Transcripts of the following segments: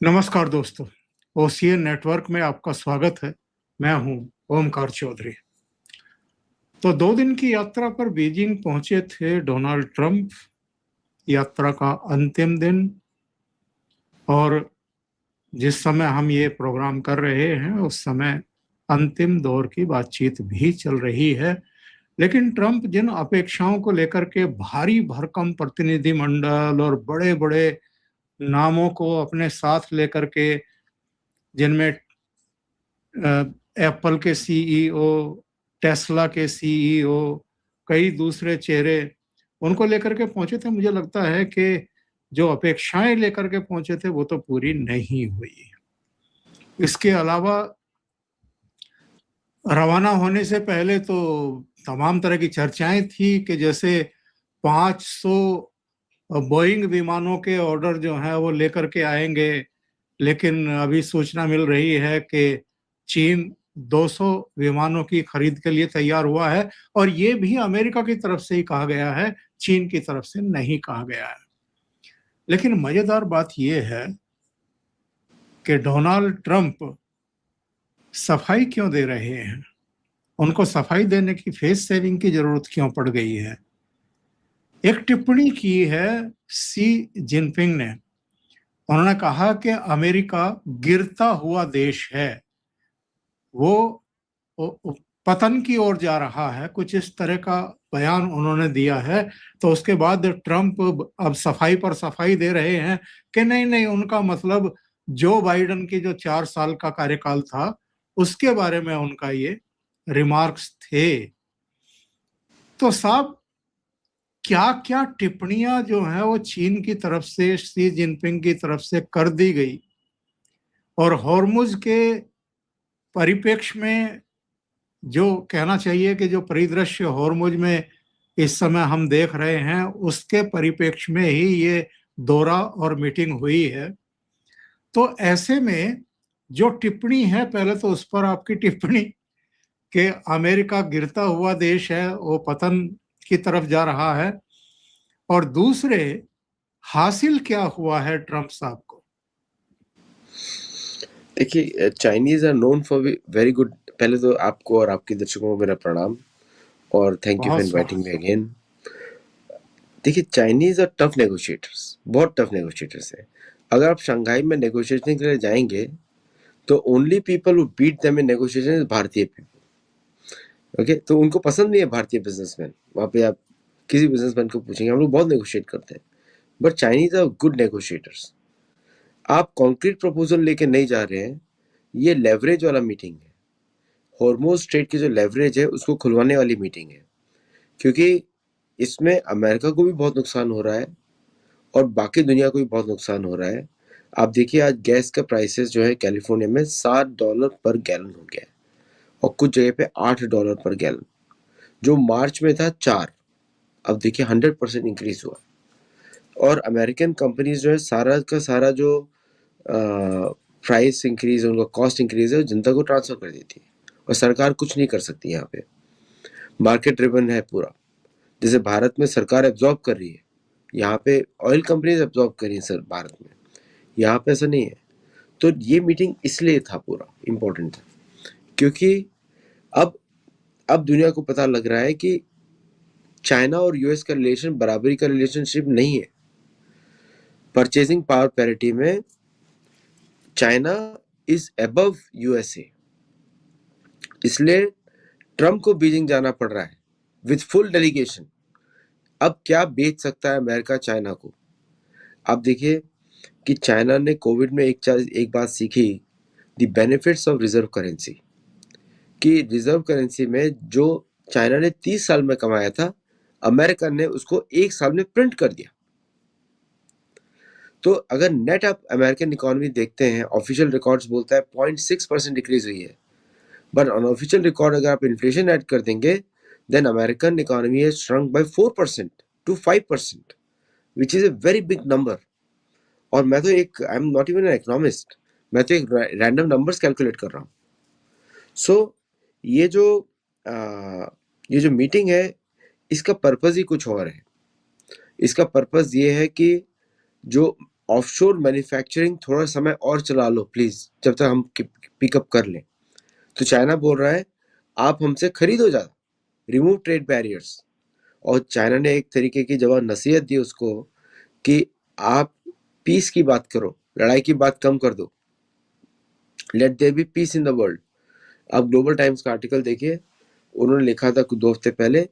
नमस्कार दोस्तों, OCN network में आपका स्वागत है। मैं हूं ओमकार चौधरी। तो 2 दिन की यात्रा पर बीजिंग पहुंचे थे डोनाल्ड ट्रंप। यात्रा का अंतिम दिन, और जिस समय हम ये प्रोग्राम कर रहे हैं उस समय अंतिम दौर की बातचीत भी चल रही है। लेकिन ट्रंप जिन अपेक्षाओं को लेकर के भारी भरकम प्रतिनिधिमंडल और बड़े बड़े नामों को अपने साथ लेकर के, जिनमें एप्पल के सीईओ, टेस्ला के सीईओ, कई दूसरे चेहरे उनको लेकर के पहुंचे थे, मुझे लगता है कि जो अपेक्षाएं लेकर के पहुंचे थे वो तो पूरी नहीं हुई। इसके अलावा रवाना होने से पहले तो तमाम तरह की चर्चाएं थी कि जैसे 500 बोइंग विमानों के ऑर्डर जो है वो लेकर के आएंगे। लेकिन अभी सूचना मिल रही है कि चीन 200 विमानों की खरीद के लिए तैयार हुआ है, और ये भी अमेरिका की तरफ से ही कहा गया है, चीन की तरफ से नहीं कहा गया है। लेकिन मजेदार बात यह है कि डोनाल्ड ट्रंप सफाई क्यों दे रहे हैं? उनको सफाई देने की, फेस सेविंग की जरूरत क्यों पड़ गई है? एक टिप्पणी की है सी जिनपिंग ने। उन्होंने कहा कि अमेरिका गिरता हुआ देश है, वो पतन की ओर जा रहा है, कुछ इस तरह का बयान उन्होंने दिया है। तो उसके बाद ट्रंप अब सफाई पर सफाई दे रहे हैं कि नहीं नहीं, उनका मतलब जो बाइडेन की जो 4 साल का कार्यकाल था उसके बारे में उनका ये रिमार्क्स थे। तो साहब, क्या क्या टिप्पणियां जो है वो चीन की तरफ से, शी जिनपिंग की तरफ से कर दी गई, और हॉर्मुज के परिप्रेक्ष्य में जो कहना चाहिए कि जो परिदृश्य हॉर्मुज में इस समय हम देख रहे हैं उसके परिप्रेक्ष्य में ही ये दौरा और मीटिंग हुई है। तो ऐसे में जो टिप्पणी है, पहले तो उस पर आपकी टिप्पणी कि अमेरिका गिरता हुआ देश है, वो पतन की तरफ जा रहा है, और दूसरे हासिल क्या हुआ है ट्रंप साहब को? देखिए, Chinese are known for very good. पहले तो आपको और आपके दर्शकों को मेरा प्रणाम और थैंक यू फॉर बहुत इनवाइटिंग मी स्वागत। अगेन। देखिए, चाइनीज आर टफ नेगोशिएटर्स, बहुत टफ नेगोशिएटर्स है। अगर आप शंघाई में नेगोशिएशन के लिए जाएंगे तो only people who beat them in negotiation is भारतीय पीपल। ओके, तो उनको पसंद नहीं है भारतीय बिजनेसमैन। वहाँ पे आप किसी बिजनेसमैन को पूछेंगे, हम लोग बहुत नेगोशिएट करते हैं, but Chinese are good negotiators. आप कॉन्क्रीट प्रपोजल लेके नहीं जा रहे हैं, ये लेवरेज वाला मीटिंग है। हॉर्मोज स्ट्रेट की जो लेवरेज है उसको खुलवाने वाली मीटिंग है, क्योंकि इसमें अमेरिका को भी बहुत नुकसान हो रहा है और बाकी दुनिया को भी बहुत नुकसान हो रहा है। आप देखिए, आज गैस का प्राइसेस जो है कैलिफोर्निया में $7 पर गैलन हो गया है और कुछ जगह पे $8 पर गैलन, जो मार्च में था 4। अब देखिए 100% इंक्रीज हुआ। और अमेरिकन कंपनीज जो है सारा का सारा जो प्राइस इंक्रीज है, उनका कॉस्ट इंक्रीज है, जनता को ट्रांसफर कर देती है और सरकार कुछ नहीं कर सकती। यहाँ पे मार्केट ड्रिवन है पूरा। जैसे भारत में सरकार एब्जॉर्ब कर रही है, यहाँ पे ऑयल कंपनीज एब्जॉर्ब कर रही है सर भारत में, यहाँ पे ऐसा नहीं है। तो ये मीटिंग इसलिए था पूरा इम्पोर्टेंट था, क्योंकि अब दुनिया को पता लग रहा है कि चाइना और यूएस का रिलेशन बराबरी का रिलेशनशिप नहीं है। परचेजिंग पावर पैरिटी में चाइना इज अबव यूएसए, इसलिए ट्रम्प को बीजिंग जाना पड़ रहा है विथ फुल डेलीगेशन। अब क्या बेच सकता है अमेरिका चाइना को? आप देखिए कि चाइना ने कोविड में एक बात सीखी, the benefits of reserve currency. कि रिजर्व करेंसी में जो चाइना ने 30 साल में कमाया था, अमेरिका ने उसको 1 साल में प्रिंट कर दिया। तो अगर नेट आप अमेरिकन इकोनॉमी देखते हैं, ऑफिशियल रिकॉर्ड्स बोलता है 0.6% डिक्रीज हुई है, बट अनऑफिशियल रिकॉर्ड अगर आप इन्फ्लेशन ऐड कर देंगे, then American economy has shrunk by 4% to 5%, which is a very big number. और मैं तो I am not even an economist, मैं तो एक रैंडम नंबर्स कैलकुलेट कर रहा हूँ। सो ये जो मीटिंग है, इसका पर्पस ही कुछ और है। इसका पर्पस ये है कि जो ऑफशोर मैन्युफैक्चरिंग थोड़ा समय और चला लो प्लीज, जब तक हम पिकअप कर लें। तो चाइना बोल रहा है आप हमसे खरीदो ज्यादा, रिमूव ट्रेड बैरियर्स। और चाइना ने एक तरीके की जवाब नसीहत दी उसको कि आप पीस की बात करो, लड़ाई की बात कम कर दो, let there be peace in the world. आप ग्लोबल टाइम्स का आर्टिकल देखिए, उन्होंने लिखा था कुछ 2 हफ्ते पहले,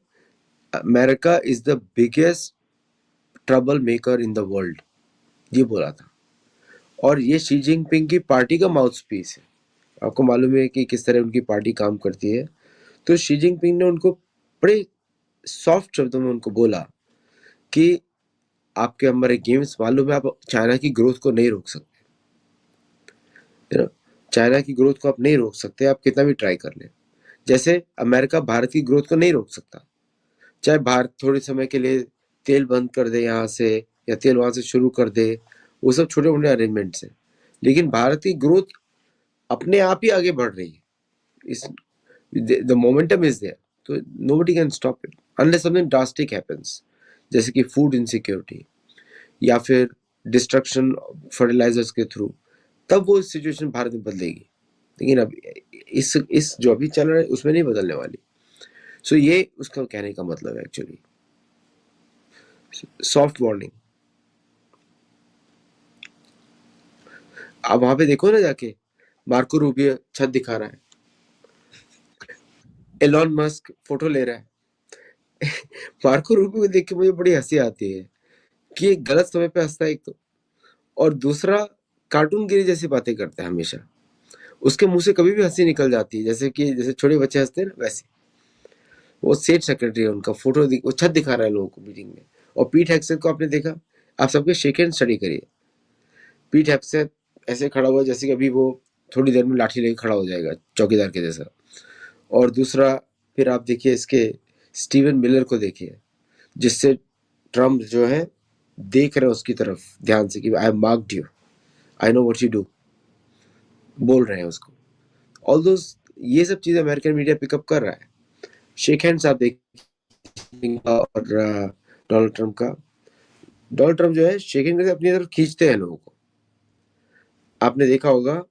America is the biggest trouble maker in the world, ये बोला था। और ये शी जिनपिंग की पार्टी का माउथ पीस है। आपको मालूम है कि किस तरह उनकी पार्टी काम करती है। तो शी जिनपिंग ने उनको बड़े सॉफ्ट शब्दों में उनको बोला कि आपके हमारे गेम्स मालूम है, आप चाइना की ग्रोथ को नहीं रोक सकते, चाइना की ग्रोथ को आप नहीं रोक सकते, आप कितना भी ट्राई कर लें। जैसे अमेरिका भारत की ग्रोथ को नहीं रोक सकता, चाहे भारत थोड़े समय के लिए तेल बंद कर दे यहाँ से, या तेल वहां से शुरू कर दे, वो सब छोटे मोटे अरेंजमेंट्स हैं, लेकिन भारत की ग्रोथ अपने आप ही आगे बढ़ रही है। इस द मोमेंटम इज देयर, तो nobody can stop it unless something drastic happens, जैसे कि फूड इनसिक्योरिटी या फिर डिस्ट्रक्शन फर्टिलाइजर्स के थ्रू, तब वो सिचुएशन भारत में बदलेगी। लेकिन अब इस जो अभी चल रहा है उसमें नहीं बदलने वाली। सो ये उसका कहने का मतलब है एक्चुअली, सॉफ्ट वार्निंग। आप वहां पे देखो ना जाके, मार्को रूबियो छत दिखा रहा है, एलॉन मस्क फोटो ले रहा है। मार्को रूबियो को देख के मुझे बड़ी हंसी आती है कि एक गलत समय पे हंसता है एक तो, और दूसरा कार्टूनगिरी जैसी बातें करता है हमेशा। उसके मुंह से कभी भी हंसी निकल जाती है, जैसे छोटे बच्चे हंसते हैं ना वैसे। वो स्टेट सेक्रेटरी है उनका, वो छत दिखा रहा है लोगों को मीटिंग में। और पीट हेक्सेट को आपने देखा, आप सबके शेक हैंड स्टडी करिए। पीट हेक्सेट ऐसे खड़ा हुआ जैसे कि अभी वो थोड़ी देर में लाठी लेके खड़ा हो जाएगा चौकीदार के जैसा। और दूसरा फिर आप देखिए इसके स्टीवन मिलर को देखिए, जिससे ट्रम्प जो है देख रहे हैं उसकी तरफ ध्यान से कि I have marked you, I know what you do, बोल रहे हैं उसको। ऑल दोस ये सब चीजें अमेरिकन मीडिया पिकअप कर रहा है। शेक हैंड्स आप देखिए, और डोनाल्ड ट्रम्प का, डोनाल्ड ट्रम्प जो है शेक हैंड करके अपनी तरफ खींचते हैं लोगों को। आपने देखा होगा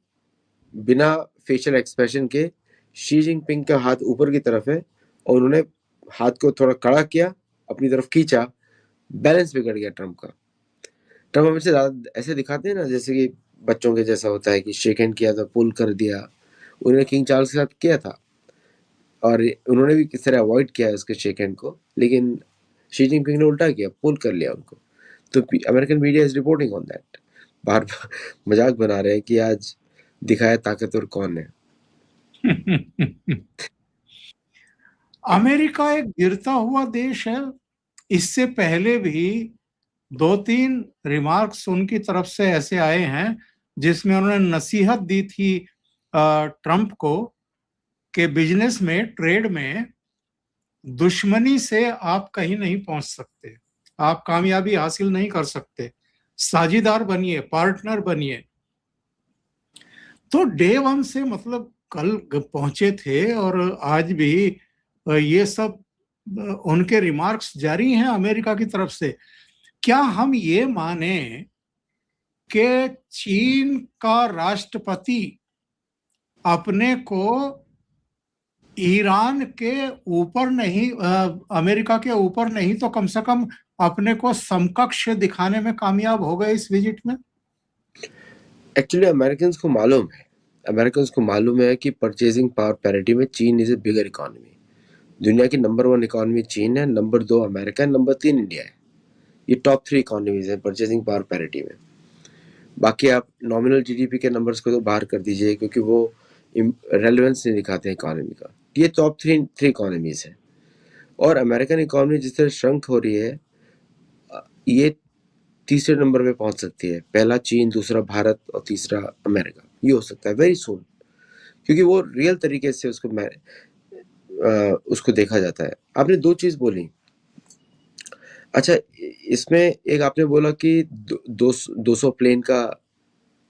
बिना फेशियल एक्सप्रेशन के शी जिनपिंग का हाथ ऊपर की तरफ है, और उन्होंने हाथ को थोड़ा कड़ा किया, अपनी तरफ खींचा, बैलेंस बिगड़ गया ट्रम्प का। ट्रम्प हमेशा ज्यादा ऐसे दिखाते हैं ना, जैसे कि बच्चों के जैसा होता है कि शेक हैंड किया था पुल कर दिया। उन्होंने किंग चार्ल्स के साथ किया था, और उन्होंने भी किस तरह अवॉइड किया उसके शेक हैंड को, लेकिन शी जिनपिंग ने उल्टा किया, पुल कर लिया उनको। तो American media is reporting on that. बार मजाक बना रहे हैं कि आज दिखाया ताकतवर कौन है। अमेरिका एक गिरता हुआ देश है। इससे पहले भी 2-3 रिमार्क्स उनकी तरफ से ऐसे आए हैं जिसमें उन्होंने नसीहत दी थी ट्रंप को कि बिजनेस में, ट्रेड में दुश्मनी से आप कहीं नहीं पहुंच सकते, आप कामयाबी हासिल नहीं कर सकते, साझीदार बनिए, पार्टनर बनिए। तो डे वन से, मतलब कल पहुंचे थे और आज भी ये सब उनके रिमार्क्स जारी हैं अमेरिका की तरफ से। क्या हम ये माने कि चीन का राष्ट्रपति अपने को ईरान के ऊपर नहीं, अमेरिका के ऊपर नहीं तो कम से कम अपने को समकक्ष दिखाने में कामयाब हो गए इस विजिट में? एक्चुअली अमेरिकन को मालूम है कि परचेजिंग पावर पैरिटी में चीन इज ए बिगर इकोनॉमी। दुनिया की नंबर 1 इकोनॉमी चीन है, नंबर 2 अमेरिका है, नंबर 3 इंडिया है। ये टॉप 3 इकोनॉमीज है परचेजिंग पावर पैरिटी में। बाकी आप नॉमिनल जीडीपी के नंबर्स को तो बाहर कर दीजिए, क्योंकि वो रेलेवेंस नहीं दिखाते हैं इकोनॉमी का। ये टॉप 3 इकोनॉमीज है। और अमेरिकन इकोनॉमी जिस तरह श्रंक हो रही है, ये तीसरे नंबर पे पहुंच सकती है। पहला चीन, दूसरा भारत और तीसरा अमेरिका, ये हो सकता है वेरी सून, क्योंकि वो रियल तरीके से उसको देखा जाता है। आपने 2 चीज बोली। अच्छा, इसमें एक आपने बोला कि 200 प्लेन का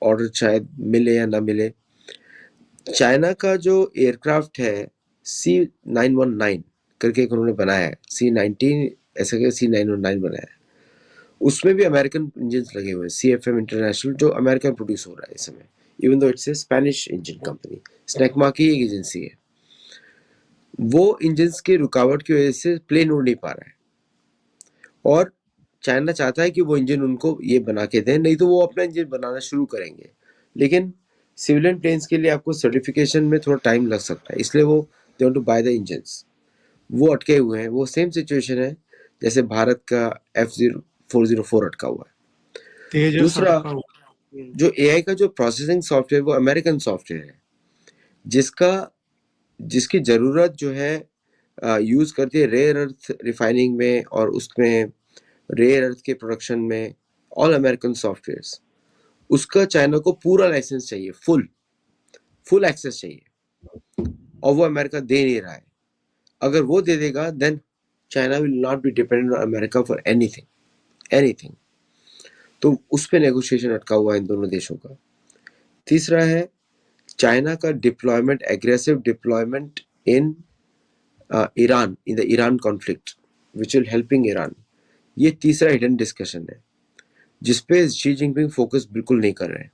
ऑर्डर शायद मिले या ना मिले। चाइना का जो एयरक्राफ्ट है C919 करके एक उन्होंने बनाया है, C19 ऐसा करके C919 बनाया है। उसमें भी अमेरिकन इंजन लगे हुए हैं, CFM इंटरनेशनल, जो अमेरिकन प्रोड्यूस हो रहा है इस समय, even though it's a Spanish engine company, Snecma की एक एजेंसी है। वो इंजन्स की रुकावट की वजह से प्लेन उड़ नहीं पा रहा है, और चाइना चाहता है कि वो इंजन उनको ये बना के दें, नहीं तो वो अपना इंजन बनाना शुरू करेंगे। लेकिन सिविलियन प्लेन्स के लिए आपको सर्टिफिकेशन में थोड़ा टाइम लग सकता है, इसलिए वो they want to buy the engines, वो अटके हुए हैं। वो सेम सिचुएशन है जैसे भारत का F404 अटका हुआ है। तेजस दूसरा, अटका हुआ। जो AI का जो प्रोसेसिंग सॉफ्टवेयर, वो अमेरिकन सॉफ्टवेयर है, जिसका जिसकी ज़रूरत जो है यूज़ करती है रेयर अर्थ रिफाइनिंग में, और उसमें रेयर अर्थ के प्रोडक्शन में, ऑल अमेरिकन सॉफ्टवेयर्स। उसका चाइना को पूरा लाइसेंस चाहिए, फुल एक्सेस चाहिए, और वो अमेरिका दे नहीं रहा है। अगर वो दे देगा, then China will not be dependent on America for anything. तो उस पे नेगोशिएशन अटका हुआ है इन दोनों देशों का। तीसरा है चाइना का deployment, aggressive deployment in Iran, in the Iran conflict, which will helping Iran. ये तीसरा हिडन डिस्कशन है जिसपे शी जिनपिंग फोकस बिल्कुल नहीं कर रहे हैं।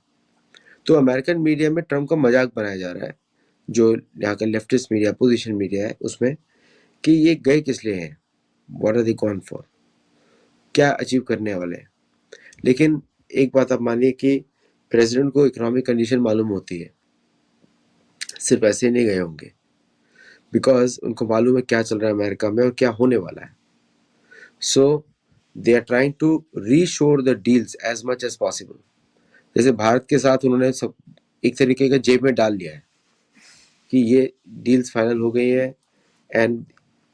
तो अमेरिकन मीडिया में ट्रम्प का मजाक बनाया जा रहा है, जो यहाँ का लेफ्टिस्ट मीडिया, अपोजिशन मीडिया है उसमें, कि ये गए किस लिए हैं, what are they gone for, क्या अचीव करने वाले हैं। लेकिन एक बात आप मानिए कि प्रेसिडेंट को इकोनॉमिक कंडीशन मालूम होती है, सिर्फ ऐसे नहीं गए होंगे, बिकॉज उनको मालूम है क्या चल रहा है अमेरिका में और क्या होने वाला है। So they are trying to reshore the deals as much as possible. जैसे भारत के साथ उन्होंने सब एक तरीके का जेब में डाल लिया है कि ये डील्स फाइनल हो गई है, and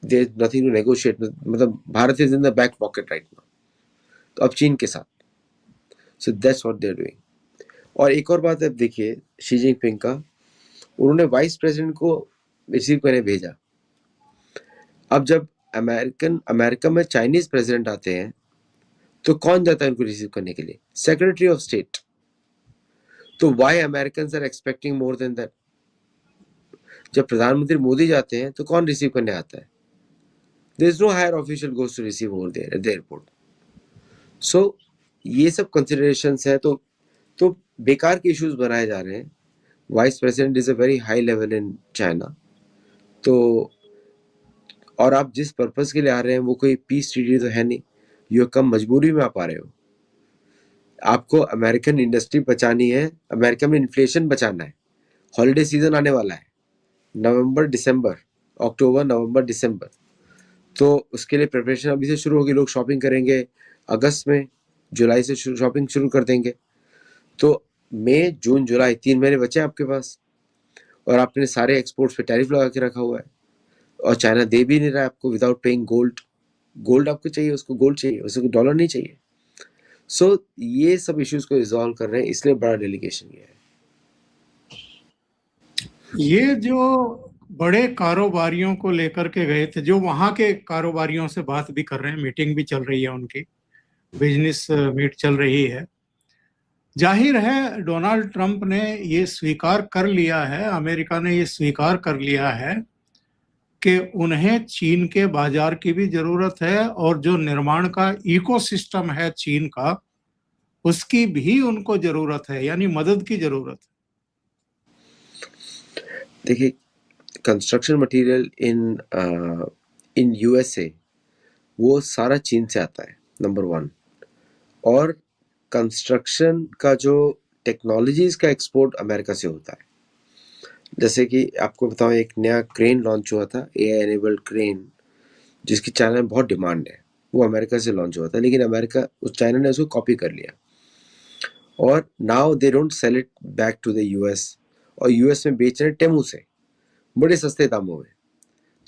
there is nothing to negotiate, मतलब Bharat is in the back pocket right now. तो अब चीन के साथ, so that's what they are doing. और एक और बात आप देखिए शी जिनपिंग का, उन्होंने वाइस प्रेसिडेंट को रिसीव करने भेजा। अब जब अमेरिका में चाइनीज प्रेसिडेंट आते हैं तो कौन जाता है उनको रिसीव करने के लिए? Secretary of state. तो why Americans are expecting more than that? जब प्रधानमंत्री मोदी जाते हैं तो कौन रिसीव करने आता है? There is no higher official goes to receive over there at the airport. So ये सब कंसिडरेशंस है, तो बेकार के इश्यूज बनाए जा रहे हैं। Vice president is a very high level in China. तो और आप जिस पर्पस के लिए आ रहे हैं वो कोई पीस ट्रीटी तो है नहीं, ये कम मजबूरी में आप आ रहे हो। आपको अमेरिकन इंडस्ट्री बचानी है, अमेरिका में इन्फ्लेशन बचाना है। हॉलिडे सीजन आने वाला है, नवंबर दिसंबर, अक्टूबर नवंबर दिसंबर, तो उसके लिए प्रिपरेशन अभी से शुरू होगी। लोग शॉपिंग करेंगे अगस्त में, जुलाई से शॉपिंग शुरू कर देंगे। तो मई जून जुलाई 3 महीने बचे आपके पास, और आपने सारे एक्सपोर्ट्स पे टैरिफ लगा के रखा हुआ है, और चाइना दे भी नहीं रहा है आपको विदाउट पेइंग गोल्ड आपको चाहिए, उसको गोल्ड चाहिए, उसको डॉलर नहीं चाहिए। सो ये सब इश्यूज को रिजॉल्व कर रहे हैं, इसलिए बड़ा डेलीगेशन ये है। ये जो बड़े कारोबारियों को लेकर के गए थे, जो वहां के कारोबारियों से बात भी कर रहे हैं, मीटिंग भी चल रही है उनकी, बिजनेस मीट चल रही है। जाहिर है डोनाल्ड ट्रंप ने ये स्वीकार कर लिया है, अमेरिका ने ये स्वीकार कर लिया है कि उन्हें चीन के बाजार की भी जरूरत है, और जो निर्माण का इकोसिस्टम है चीन का, उसकी भी उनको जरूरत है, यानी मदद की जरूरत है। देखिए, कंस्ट्रक्शन मटेरियल इन यूएसए वो सारा चीन से आता है, नंबर 1। और कंस्ट्रक्शन का जो टेक्नोलॉजीज का एक्सपोर्ट अमेरिका से होता है। जैसे कि आपको बताऊं, एक नया क्रेन लॉन्च हुआ था, AI एनेबल्ड क्रेन, जिसकी चाइना में बहुत डिमांड है। वो अमेरिका से लॉन्च हुआ था, लेकिन चाइना ने उसको कॉपी कर लिया, और now they don't sell it back to the US, और यूएस में बेच रहे हैं टेमू से बड़े सस्ते दामों में।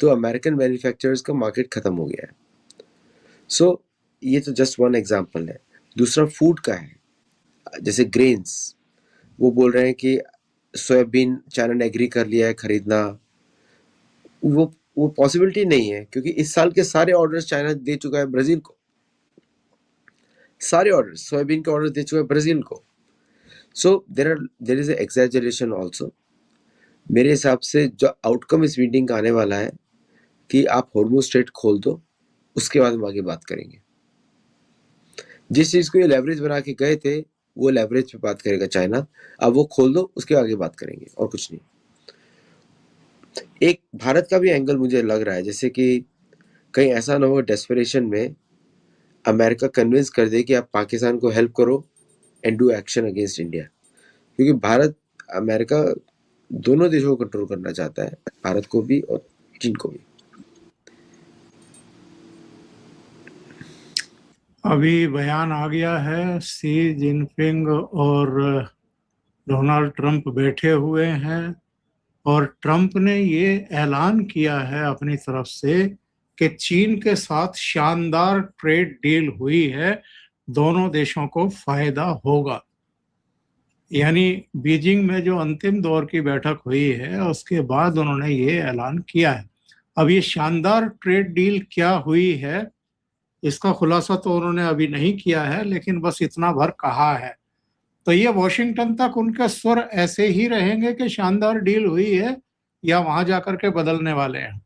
तो अमेरिकन मैन्युफैक्चरर्स का मार्केट खत्म हो गया है। सो ये तो जस्ट वन एग्जांपल है। दूसरा फूड का है, जैसे ग्रेन्स, वो बोल रहे हैं कि सोयाबीन चाइना ने एग्री कर लिया है खरीदना। वो पॉसिबिलिटी नहीं है, क्योंकि इस साल के सारे ऑर्डर्स चाइना दे चुका है ब्राजील को, सारे ऑर्डर्स सोयाबीन के ऑर्डर दे चुका है ब्राजील को। So there is exaggeration also. मेरे हिसाब से जो आउटकम इस मीटिंग का आने वाला है कि आप हॉर्मुज स्ट्रेट खोल दो, उसके बाद हम आगे बात करेंगे। जिस चीज को ये लेवरेज बना के गए थे वो लेवरेज पे बात करेगा चाइना। अब वो खोल दो, उसके आगे बात करेंगे और कुछ नहीं। एक भारत का भी एंगल मुझे लग रहा है, जैसे कि कहीं ऐसा ना हो डेस्परेशन में अमेरिका कन्विंस कर दे कि आप पाकिस्तान को हेल्प करो and do action against India, क्योंकि भारत अमेरिका दोनों देशों को कंट्रोल करना चाहता है, भारत को भी और चीन को भी। अभी बयान आ गया है, शी जिनपिंग और डोनाल्ड ट्रंप बैठे हुए हैं और ट्रंप ने ये ऐलान किया है अपनी तरफ से कि चीन के साथ शानदार ट्रेड डील हुई है, दोनों देशों को फायदा होगा। यानी बीजिंग में जो अंतिम दौर की बैठक हुई है उसके बाद उन्होंने ये ऐलान किया है। अब ये शानदार ट्रेड डील क्या हुई है इसका खुलासा तो उन्होंने अभी नहीं किया है, लेकिन बस इतना भर कहा है। तो ये वॉशिंगटन तक उनके स्वर ऐसे ही रहेंगे कि शानदार डील हुई है, या वहां जाकर के बदलने वाले हैं?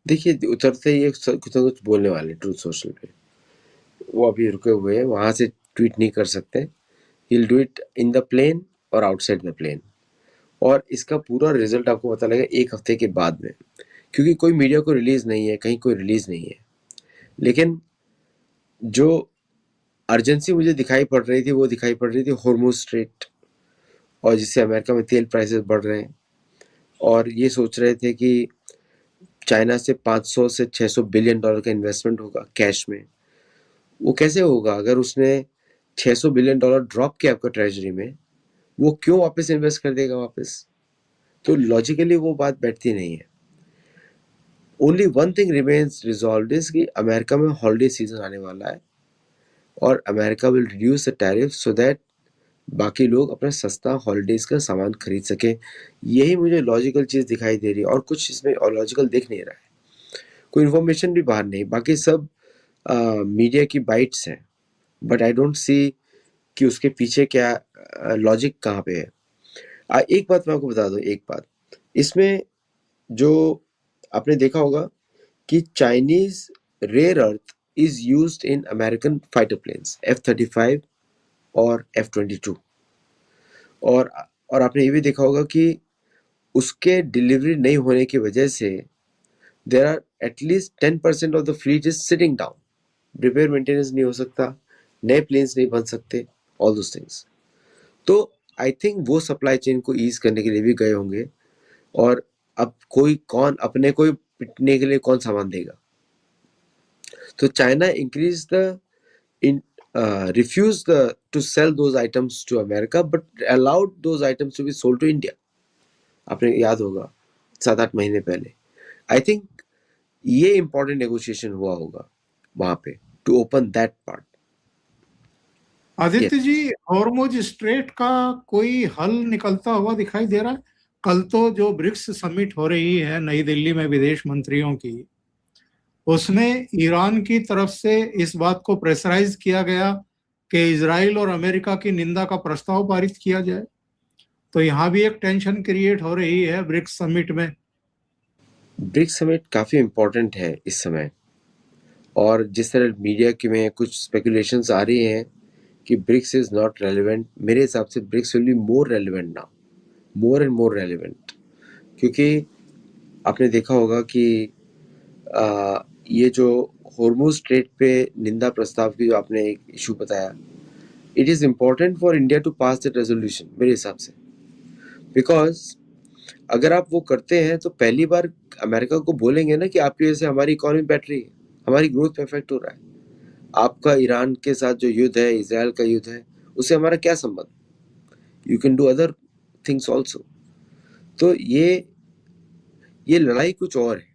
देखिए, उतरते ही कुछ ना कुछ बोलने वाले ट्रूथ सोशल पे, वो अभी रुके हुए हैं, वहां से ट्वीट नहीं कर सकते। He'll do it in the plane और आउटसाइड द प्लेन। और इसका पूरा रिजल्ट आपको पता लगेगा एक हफ्ते के बाद में, क्योंकि कोई मीडिया को रिलीज नहीं है, कहीं कोई रिलीज नहीं है। लेकिन जो अर्जेंसी मुझे दिखाई पड़ रही थी वो दिखाई पड़ रही थी हॉर्मुज स्ट्रेट, और जिससे अमेरिका में तेल प्राइसेस बढ़ रहे हैं, और ये सोच रहे थे कि चाइना से 500 से 600 बिलियन डॉलर का इन्वेस्टमेंट होगा कैश में। वो कैसे होगा अगर उसने 600 बिलियन डॉलर ड्रॉप किया आपका ट्रेजरी में, वो क्यों वापस इन्वेस्ट कर देगा वापस? तो लॉजिकली वो बात बैठती नहीं है। Only one thing remains resolve is कि अमेरिका में हॉलीडे सीजन आने वाला है और America will reduce the tariff so that बाकी लोग अपना सस्ता हॉलीडेज का सामान खरीद सके। यही मुझे लॉजिकल चीज दिखाई दे रही है, और कुछ इसमें और लॉजिकल दिख नहीं रहा है। कोई इन्फॉर्मेशन भी बाहर नहीं, बाकी सब मीडिया की बाइट्स हैं, बट आई डोंट सी कि उसके पीछे क्या लॉजिक कहाँ पे है। एक बात मैं आपको बता दूं, एक बात इसमें जो आपने देखा होगा कि Chinese rare earth is used in American fighter planes F-35 और F-22, और आपने ये भी देखा होगा कि उसके डिलीवरी नहीं होने की वजह से there are at least 10% of the fleet is sitting down, repair maintenance नहीं हो सकता, नए प्लेन्स नहीं बन सकते, ऑल दोस थिंग्स। तो आई थिंक वो सप्लाई चेन को ईज करने के लिए भी गए होंगे, और अब कोई कौन अपने को पिटने के लिए कौन सामान देगा? तो China increase the in refused to sell those items to America but allowed those items to be sold to India। आपने याद होगा 7-8 महीने पहले। आई थिंक ये इंपॉर्टेंट नेगोशिएशन हुआ होगा वहां पे to open that part. Aditya ji, Hormuz strait का कोई हल निकलता हुआ दिखाई दे रहा है? कल तो जो ब्रिक्स समिट हो रही है नई दिल्ली में विदेश मंत्रियों की, उसमें ईरान की तरफ से इस बात को प्रेशराइज किया गया कि इजराइल और अमेरिका की निंदा का प्रस्ताव पारित किया जाए। तो यहाँ भी एक टेंशन क्रिएट हो रही है ब्रिक्स समिट में। ब्रिक्स समिट काफी इंपॉर्टेंट है इस समय, और जिस तरह मीडिया के में कुछ स्पेकुलेशंस आ रही हैं कि ब्रिक्स इज नॉट रेलिवेंट, मेरे हिसाब से BRICS will be more relevant now, more and more relevant. क्योंकि आपने देखा होगा कि ये जो हॉर्मुज स्ट्रेट पे निंदा प्रस्ताव की जो आपने एक इशू बताया, it is important for India to pass that resolution मेरे हिसाब से। बिकॉज अगर आप वो करते हैं तो पहली बार अमेरिका को बोलेंगे ना कि आपकी वजह से हमारी इकोनॉमी बैठ रही है, हमारी ग्रोथ पे इफेक्ट हो रहा है, आपका ईरान के साथ जो युद्ध है, इसराइल का युद्ध है, उससे हमारा क्या संबंध? You can do other things also. तो ये लड़ाई कुछ और है,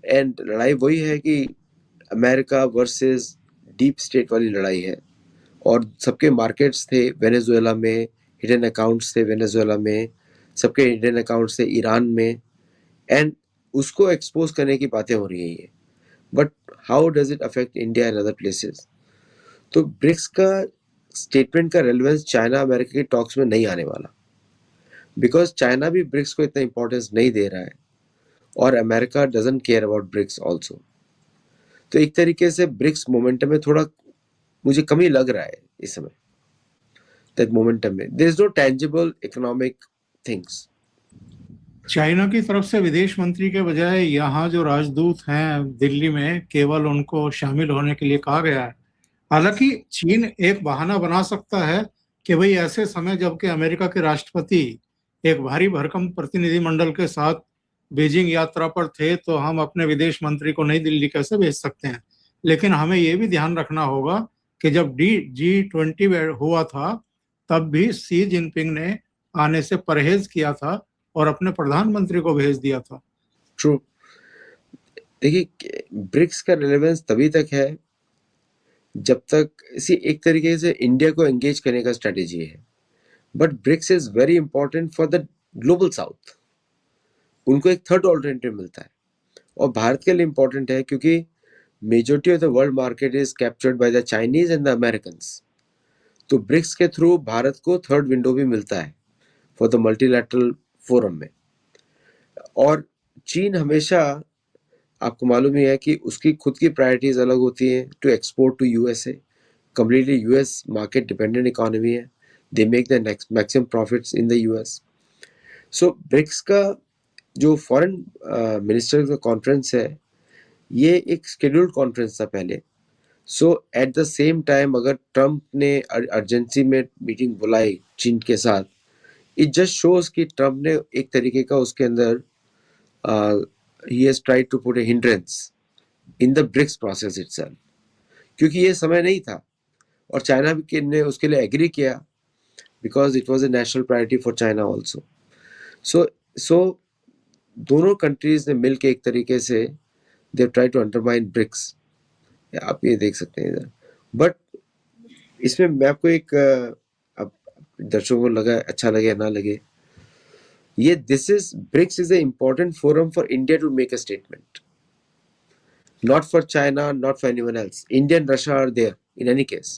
एंड लड़ाई वही है कि अमेरिका वर्सेस डीप स्टेट वाली लड़ाई है। और सबके मार्केट्स थे वेनेजुएला में, हिडन अकाउंट्स थे वेनेजुएला में, सबके हिडन अकाउंट्स थे ईरान में, एंड उसको एक्सपोज करने की बातें हो रही हैं। But how does it affect India and other places? तो ब्रिक्स का स्टेटमेंट का रेलेवेंस चाइना अमेरिका के टॉक्स में नहीं आने वाला, बिकॉज चाइना भी ब्रिक्स को इतना इंपॉर्टेंस नहीं दे रहा है, और America doesn't care about BRICS also. तो एक तरीके से ब्रिक्स मोमेंटम में थोड़ा मुझे कमी लग रहा है इस समय, दैट मोमेंटम में there is no tangible economic things. China की तरफ से विदेश मंत्री के बजाय यहाँ जो राजदूत हैं दिल्ली में, केवल उनको शामिल होने के लिए कहा गया है। हालांकि चीन एक बहाना बना सकता है कि भाई ऐसे समय जबकि अमेरिका के राष्ट्रपति एक भारी भरकम प्रतिनिधिमंडल के साथ बीजिंग यात्रा पर थे, तो हम अपने विदेश मंत्री को नई दिल्ली कैसे भेज सकते हैं। लेकिन हमें यह भी ध्यान रखना होगा कि जब G20 हुआ था, तब भी शी जिनपिंग ने आने से परहेज किया था और अपने प्रधानमंत्री को भेज दिया था। ट्रू। देखिए, ब्रिक्स का रिलेवेंस तभी तक है जब तक इसी एक तरीके से इंडिया को एंगेज करने का स्ट्रेटेजी है, but BRICS is very important for the global south. उनको एक थर्ड ऑल्टरनेटिव मिलता है, और भारत के लिए इंपॉर्टेंट है क्योंकि majority of the world market is captured by the Chinese and the Americans. तो ब्रिक्स के थ्रू भारत को थर्ड विंडो भी मिलता है फॉर द मल्टीलैटरल फोरम में। और चीन हमेशा, आपको मालूम ही है कि उसकी खुद की प्रायोरिटीज अलग होती हैं, to export to USA, completely US market dependent economy है, they make the maximum profits in the US. So BRICS का जो फॉरेन मिनिस्टर का कॉन्फ्रेंस है, ये एक शेड्यूल्ड कॉन्फ्रेंस था पहले। सो एट द सेम टाइम अगर ट्रम्प ने अर्जेंसी में मीटिंग बुलाई चीन के साथ, इट जस्ट शोज कि ट्रम्प ने एक तरीके का उसके अंदर he has tried to put a hindrance in the BRICS process itself, क्योंकि ये समय नहीं था और चाइना ने उसके लिए एग्री किया because it was a national priority for China also. So दोनों कंट्रीज ने मिलके एक तरीके से they have tried to undermine BRICS, आप ये देख सकते हैं इधर। बट इसमें मैं आपको एक, अब दर्शकों को लगा अच्छा लगे या ना लगे, ये BRICS is an important forum for India to make a statement, not for China, not for anyone else. India and Russia are there in any case,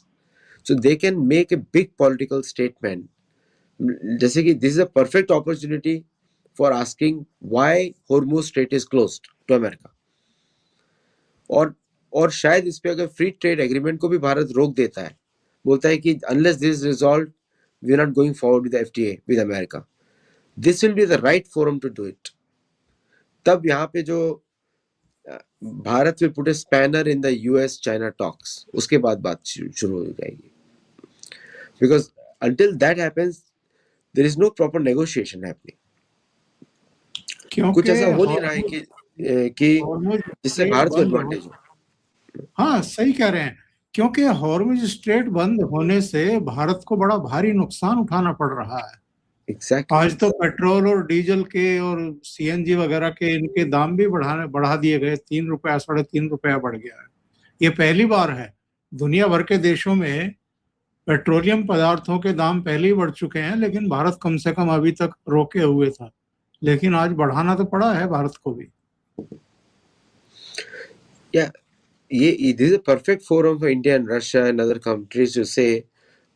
so they can make a big political statement. जैसे कि this is a perfect opportunity for asking why Hormuz Strait is closed to America, और शायद इस पे अगर free trade agreement को भी भारत रोक देता है, बोलता है कि unless this is resolved, we are not going forward with the FTA with America. This will be the right forum to do it. तब यहाँ पे जो Bharat will put a spanner in the US-China talks, उसके बाद बात शुरू हो जाएगी, because until that happens there is no proper negotiation happening. कुछ ऐसा हो नहीं रहा है कि जिससे भारत को एडवांटेज हो। हाँ, सही कह रहे हैं, क्योंकि हॉर्मुज स्ट्रेट बंद होने से भारत को बड़ा भारी नुकसान उठाना पड़ रहा है। Exactly. आज तो पेट्रोल और डीजल के और सीएनजी वगैरह के इनके दाम भी बढ़ा दिए गए, 3 रुपया, 3.5 रुपया बढ़ गया है। ये पहली बार है, दुनिया भर के देशों में पेट्रोलियम पदार्थों के दाम पहले ही बढ़ चुके हैं, लेकिन भारत कम से कम अभी तक रोके हुए था, लेकिन आज बढ़ाना तो पड़ा है भारत को भी। ये this is a perfect forum for India and Russia and other countries to say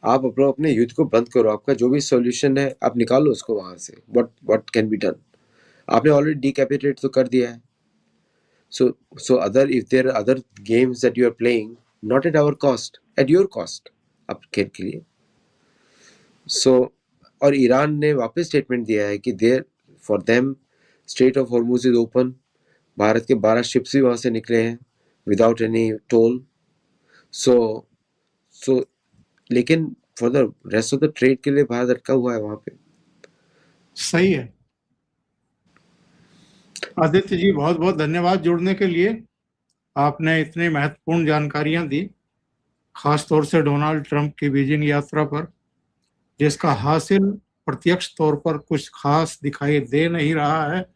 आप अपने युद्ध को बंद करो, आपका जो भी सॉल्यूशन है आप निकालो उसको वहां से, व्हाट कैन बी डन। आपने ऑलरेडी डिकैपिटेट तो कर दिया है, so other if there are other games that you are playing not at our cost, at your cost, आप खेल के लिए। सो और ईरान ने वापस स्टेटमेंट दिया है कि there for them strait of Hormuz is open, Bharat के 12 शिप्स भी वहां से निकले हैं विदाउट एनी टोल। सो लेकिन for the rest of the trade के लिए भारत अटका हुआ है वहां पे। सही है। आदित्य जी, बहुत बहुत धन्यवाद जुड़ने के लिए। आपने इतनी महत्वपूर्ण जानकारियां दी, खास तौर से डोनाल्ड ट्रंप की बीजिंग यात्रा पर, जिसका हासिल प्रत्यक्ष तौर पर कुछ खास दिखाई दे नहीं रहा है,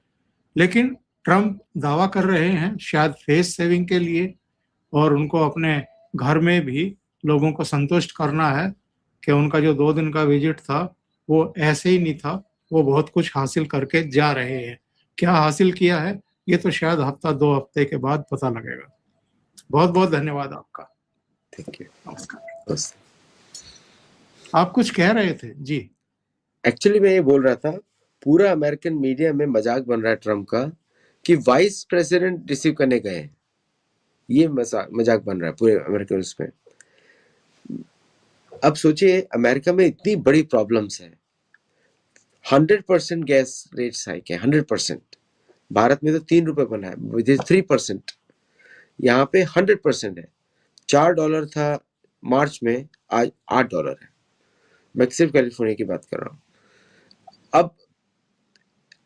लेकिन ट्रंप दावा कर रहे हैं शायद फेस सेविंग के लिए, और उनको अपने घर में भी लोगों को संतुष्ट करना है कि उनका जो 2 दिन का विजिट था वो ऐसे ही नहीं था, वो बहुत कुछ हासिल करके जा रहे हैं। क्या हासिल किया है ये तो शायद हफ्ता 2 हफ्ते के बाद पता लगेगा। बहुत बहुत धन्यवाद आपका। Thank you. नमस्कार। आप कुछ कह रहे थे जी? एक्चुअली मैं ये बोल रहा था, पूरा अमेरिकन मीडिया में मजाक बन रहा है ट्रम्प का कि वाइस प्रेसिडेंट रिसीव करने गए, ये मजाक बन रहा है पूरे अमेरिकन उसमें। अब सोचिए अमेरिका में इतनी बड़ी प्रॉब्लम्स है, 100% गैस रेट्स हाइक है, 100%। भारत में तो 3 रुपए बना है, विच इज 3%। यहाँ पे 100% है। $4 था मार्च में, आज $8 है। मैं सिर्फ कैलिफोर्निया की बात कर रहा हूँ। अब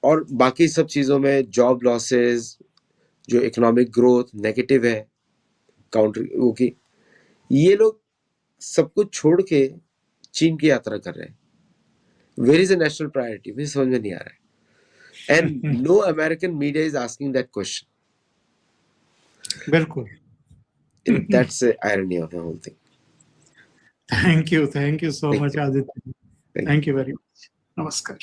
और बाकी सब चीजों में जॉब लॉसेस, जो इकोनॉमिक ग्रोथ नेगेटिव है काउंट्री वो की, ये लोग सब कुछ छोड़ के चीन की यात्रा कर रहे हैं। Where is a national priority, मुझे समझ में नहीं आ रहा है। And no American media is asking that question. बिल्कुल। That's the irony of the whole thing. Thank you so Thank much you. Aditya. Thank you. Thank you very much. नमस्कार।